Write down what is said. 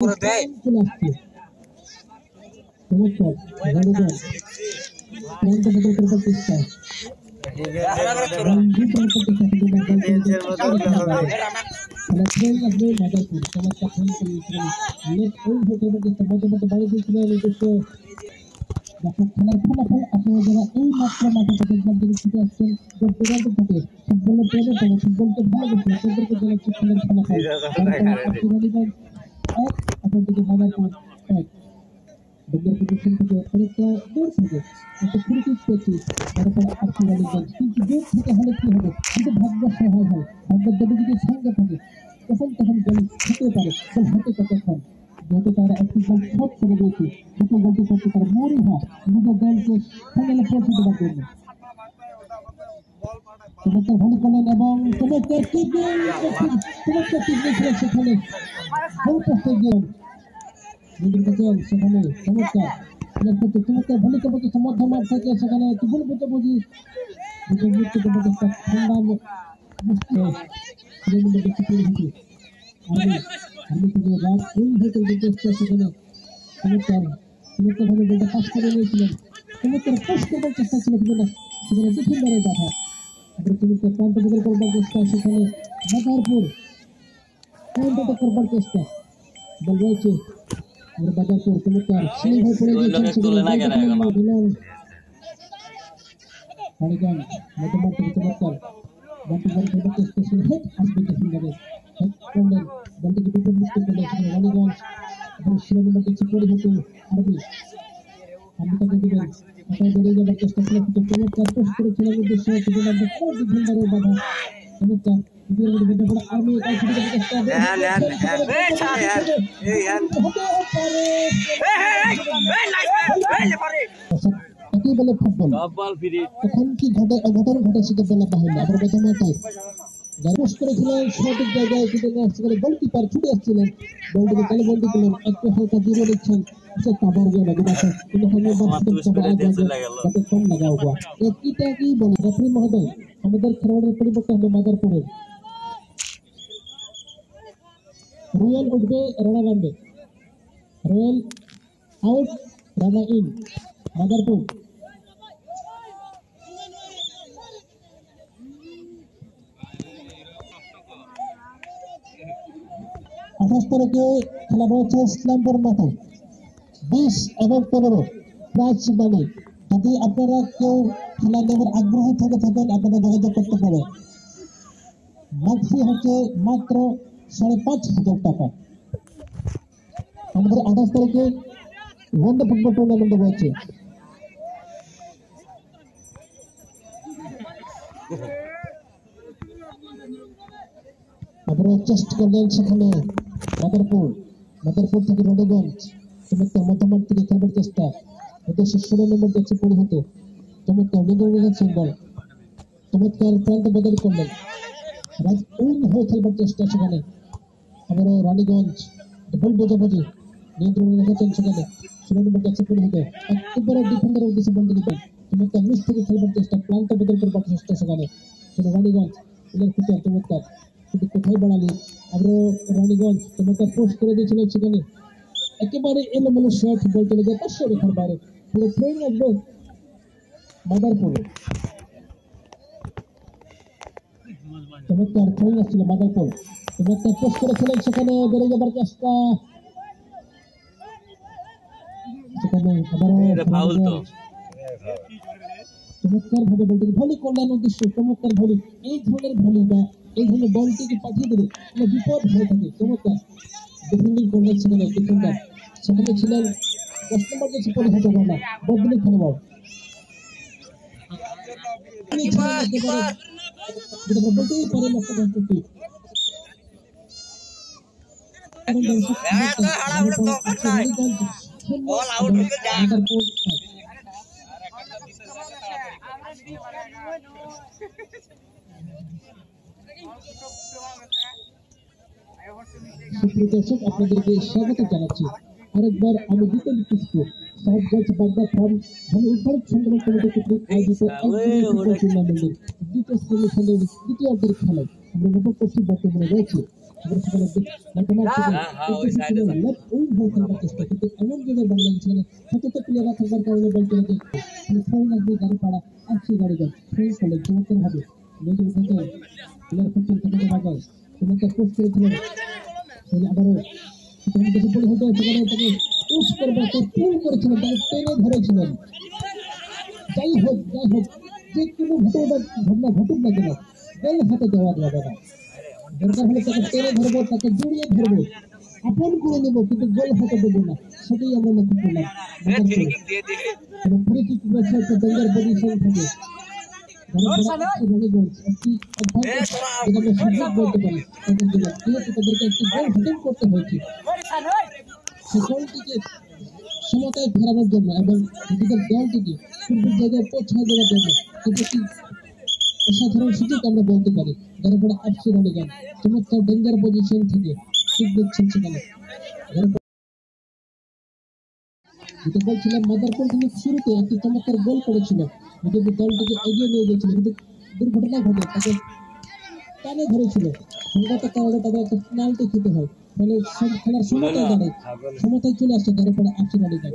খেলার ফলাফল আপনারা যারা এই মাত্র মাঠে দেখবার জন্য ছুটে আসছেন দূরান্ত থেকে ফুটবলের প্রেমে পড়ে ফুটবলকে ভালোবেসে তাদেরকে জানাচ্ছি খেলার ফলাফল আপনাদেরকে মাদারপুর 1 দুর্গের পজিশন থেকে অনেকটা দূর থেকে একটা ক্রিকেট পেয়েছি তারপর আশীর্বাদগঞ্জ কিন্তু দূর থেকে হলে কি হবে কিন্তু ভাগ্য সহায় হয় ভাগ্যের দেবী যদি সঙ্গে থাকে তখন গোল হতে পারে গোল হতে কতক্ষণ যেহেতু তারা একটি গোল শট করে দিয়েছে দুটো গোলটি করতে তারা মরি হয় নিজের দলকে ফাইনালে পৌঁছে দেওয়ার জন্য চমৎকার ভলি করলেন এবং চমৎকার কিপিং ছিল সেখানে গোল পোস্টে গিয়ে সেখানে চমৎকার ভলি করতে মধ্যমাঠ থেকে সেখানে ভুল বুঝাবুঝি চেষ্টা ছিল সেখানে ডিফেন্ডারের কথা প্রান্ত বদল করবার চেষ্টা সেখানে বাজারপুর করবার চেষ্টা বল রয়েছে বাজারপুর চমৎকার সেই হয়ে পড়ে গেছেন মধ্যমাঠ থেকে চমৎকার বলটি বল করবার চেষ্টা ছিল হেড আসবে ডিফেন্ডারের হেড করলেন বলটিকে ডিফেন্ড করতে করলেন সেখানে রানীগঞ্জ এবং শিরোনামা দিচ্ছে পরিহিত আরবি আমি তাকে দিবেন আপনার বেড়ে যাবার চেষ্টা ছিল কিন্তু চমৎকার পোস্ট করেছিলেন উদ্দেশ্যে ডিফেন্ডারের বাধা চমৎকার আর্মি বলে ফুটবল এখন কি অঘটন ঘটে সেটা বলা বাহিনী আবার প্রথমটাই পোস্ট করেছিলেন সঠিক জায়গায় সেখানে গোলকিপার ছুটে আসছিলেন বলটিকে তাহলে বলতে গেলেন একটু হালকা দূরে নিচ্ছেন সে কাবার গিয়ে লাগে বাসা কিন্তু কম লাগা হওয়া এটা কি বলে রেফারি মহোদয় আমাদের খেলোয়াড়ের পরিবর্তন হবে মাদারপুরের রয়্যাল উঠবে রানা নামবে royal out Rana in Madarpur তারিখে খেলা হচ্ছে ইসলামপুর মাঠে 20 এবং 15 প্রাইজ মানি যদি আপনারা কেউ খেলা নেওয়ার আগ্রহী থেকে থাকেন আপনারা যোগাযোগ করতে পারেন মাঠ ফি হচ্ছে মাত্র 5,500 টাকা আমাদের 28 তারিখে ওয়ানডে ফুটবল টুর্নামেন্ট রয়েছে আপনারা চেষ্টা করলেন সেখানে মাদারপুর থেকে রানীগঞ্জ চমৎকার মতামত থেকে খেলবার চেষ্টা উদ্দেশ্য 16 নম্বর দেখছে পরিহিত চমৎকার নির্দেশন বল চমৎকার প্রান্ত বদল করলেন হয়ে খেলবার চেষ্টা সেখানে আবারও রানীগঞ্জ বল বোঝাবুঝি নিয়ন্ত্রণে রেখেছেন সেখানে 16 নম্বর দেখছে পরিহিত একেবারে ডিফেন্ডারের উদ্দেশ্যে বল দিকে চমৎকার মিস থেকে খেলবার চেষ্টা প্রান্ত বদল করবার চেষ্টা সেখানে রানীগঞ্জ চমৎকার কিন্তু কোথায় বাড়ালি আবারও রানীগঞ্জ চমৎকার পোস্ট করে দিয়েছিলেন সেখানে একেবারে এলোমেলো শট বল চলে যায় 500 রেখার বাইরে পুরো ট্রেন আসবে মাদারপুরে চমৎকার ট্রেন আসছিল মাদারপুর চমৎকার পোস্ট করেছিলেন সেখানে বেড়ে যাবার চেষ্টা সেখানে চমৎকার ভাবে বলটিকে ভলি করলেন উদ্দেশ্য চমৎকার ভলি এই ধরনের ভলি বা এই ধরনের বলটিকে পাঠিয়ে দেবে বিপদ হয়ে থাকে চমৎকার ডিফেন্ডিং করলেন সেখানে ডিফেন্ডার সেখানে ছিলেন 10 নম্বর যে পরিহিত করলেন বদলি খেলোয়াড় বলতেই পারেন দর্শক আপনাদেরকে স্বাগত জানাচ্ছি আরেকবার আমি দ্বিতীয় লিখছি সাহেবগঞ্জ বাগদা ফার্ম উদ্ধারক সংগ্রাম কমিটি কর্তৃক আয়োজিত টুর্নামেন্টের দ্বিতীয় সেমিফাইনালের দ্বিতীয় অর্ধের খেলায় আমরা উপস্থিত বর্তমানে রয়েছি এবার সেখানে লেফট উইং হয়ে খেলবার চেষ্টা কিন্তু এমন জায়গায় বল লাগছিল সতত প্লেয়াররা থাকার কারণে বল চলে যায় ফোন আসবে গাড়ি পাড়া আসছে গাড়ি যায় ফোন করলে চমৎকার হবে মেজর থেকে প্লেয়ার খুব চমৎকার ভাগায় চমৎকার পোস্ট করেছিলেন আবারও সেখানে বেশি পড়ে হতো সেখানে তাকে পুশ করবার পুল করেছিলেন তাকে টেনে ধরেছিলেন যাই হোক যে কোনো ঘটনা ঘটুক না কেন গোল হাতে দেওয়া যাবে না দরকার হলে তাকে টেনে ধরবো তাকে জড়িয়ে ধরবো আপন করে নেবো কিন্তু গোল হাতে দেবো না সেটাই আমরা লক্ষ্য করলাম ফ্রি কিক একটা ডেঞ্জার পজিশন থাকে বলতে পারি তাদেরকে একটি গোল হজম করতে হয়েছে সে গোলটিকে সমতায় ফেরানোর জন্য এবং নিজেদের দলটিকে পূর্বের জায়গায় পৌঁছায় দেওয়ার জন্য কিন্তু একটি অসাধারণ সুযোগ আমরা বলতে পারি যারা পরে আপসি রয়ে যান চমৎকার ডেঞ্জার পজিশন থেকে ঠিক দেখছেন সেখানে যেটা বলছিলাম মাদারপুর কিন্তু শুরুতে একটি চমৎকার গোল করেছিল নিজেদের দলটিকে এগিয়ে নিয়ে গিয়েছিল কিন্তু দুর্ঘটনা ঘটে তাকে টানে ধরেছিল সংগত কারণে তাদের একটা পেনাল্টি খেতে হয় ফলে খেলার সমতায় চলে আসছে যারা পরে আপসি রয়ে যায়